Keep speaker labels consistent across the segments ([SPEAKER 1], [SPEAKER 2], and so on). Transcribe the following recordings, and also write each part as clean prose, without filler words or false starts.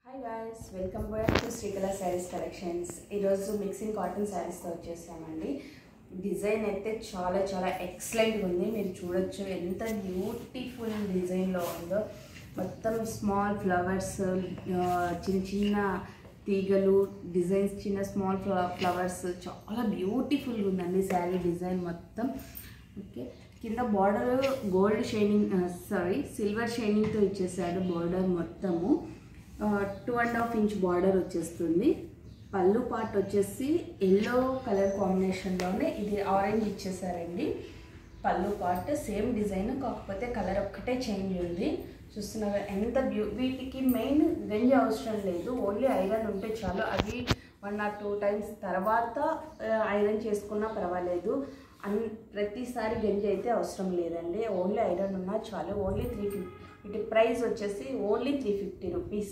[SPEAKER 1] Hi guys, welcome back to Srikala Sarees Collections. ఈరోజు mixing cotton శారీస్తో వచ్చేసామండి. Design అయితే చాలా చాలా ఎక్సలెంట్గా ఉంది. మీరు చూడొచ్చు ఎంత బ్యూటిఫుల్ డిజైన్లో ఉందో. మొత్తం స్మాల్ ఫ్లవర్స్, చిన్న చిన్న తీగలు డిజైన్స్, చిన్న స్మాల్ ఫ్లవర్స్ చాలా బ్యూటిఫుల్గా ఉందండి శారీ డిజైన్ మొత్తం. ఓకే, కింద బార్డర్ గోల్డ్ షైనింగ్ సిల్వర్ షైనింగ్తో ఇచ్చేసాడు. బార్డర్ మొత్తము 2.5 ఇంచ్ బార్డర్ వచ్చేస్తుంది. పళ్ళు పార్ట్ వచ్చేసి ఎల్లో కలర్ కాంబినేషన్లోనే ఇది ఆరెంజ్ ఇచ్చేసారండి. పళ్ళు పార్ట్ సేమ్ డిజైన్, కాకపోతే కలర్ ఒక్కటే చేంజ్ ఉంది. చూస్తున్నారు ఎంత వీటికి మెయిన్ గంజి అవసరం లేదు, ఓన్లీ ఐరన్ ఉంటే చాలు. అది 1 or 2 times తర్వాత ఐరన్ చేసుకున్నా పర్వాలేదు. ప్రతిసారి గంజి అయితే అవసరం లేదండి, ఓన్లీ ఐరన్ ఉన్నా చాలు. ఓన్లీ 350. వీటి ప్రైస్ వచ్చేసి ఓన్లీ 350 రూపీస్.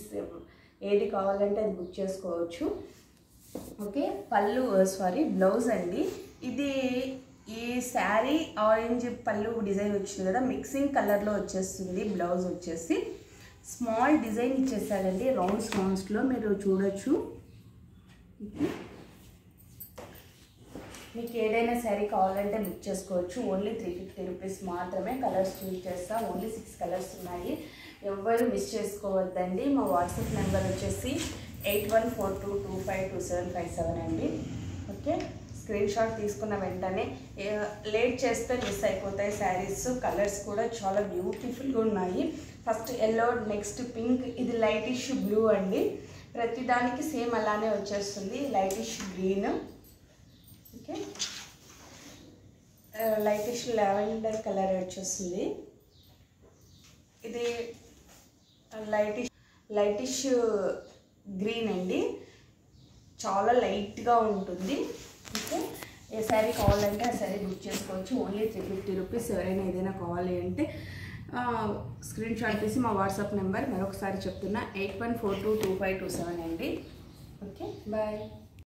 [SPEAKER 1] ఏది కావాలంటే అది బుక్ చేసుకోవచ్చు. ఓకే, బ్లౌజ్ అండి. ఇది ఈ శారీ ఆరెంజ్ పళ్ళు డిజైన్ వచ్చింది కదా, మిక్సింగ్ కలర్లో వచ్చేస్తుంది. బ్లౌజ్ వచ్చేసి స్మాల్ డిజైన్ ఇచ్చేసాడండి, రౌండ్స్లో మీరు చూడొచ్చు. మీకు ఏదైనా శారీ కావాలంటే బుక్ చేసుకోవచ్చు. ఓన్లీ 350 రూపీస్ మాత్రమే. కలర్స్ చూస్ చేస్తా, ఓన్లీ 6 కలర్స్ ఉన్నాయి. ఎవ్వరు మిస్ చేసుకోవద్దండి. మా వాట్సాప్ నెంబర్ వచ్చేసి 8142252757 అండి. ఓకే, స్క్రీన్ షాట్ తీసుకున్న వెంటనే, లేట్ చేస్తే మిస్ అయిపోతాయి శారీస్. కలర్స్ కూడా చాలా బ్యూటిఫుల్గా ఉన్నాయి. ఫస్ట్ ఎల్లో, నెక్స్ట్ పింక్, ఇది లైటిష్ బ్లూ అండి. ప్రతిదానికి సేమ్ అలానే వచ్చేస్తుంది. Lightish green, okay, lightish lavender colour వచ్చేస్తుంది. ఇది లైటిష్ గ్రీన్ అండి, చాలా లైట్గా ఉంటుంది. ఓకే, ఏ శారీ కావాలంటే ఆ శారీ బుక్ చేసుకోవచ్చు. Only 350 rupees. ఎవరైనా ఏదైనా కావాలి అంటే స్క్రీన్ షాట్ తీసి మా వాట్సాప్ నెంబర్ మరొకసారి చెప్తున్నా 81422527 అండి. Okay, bye.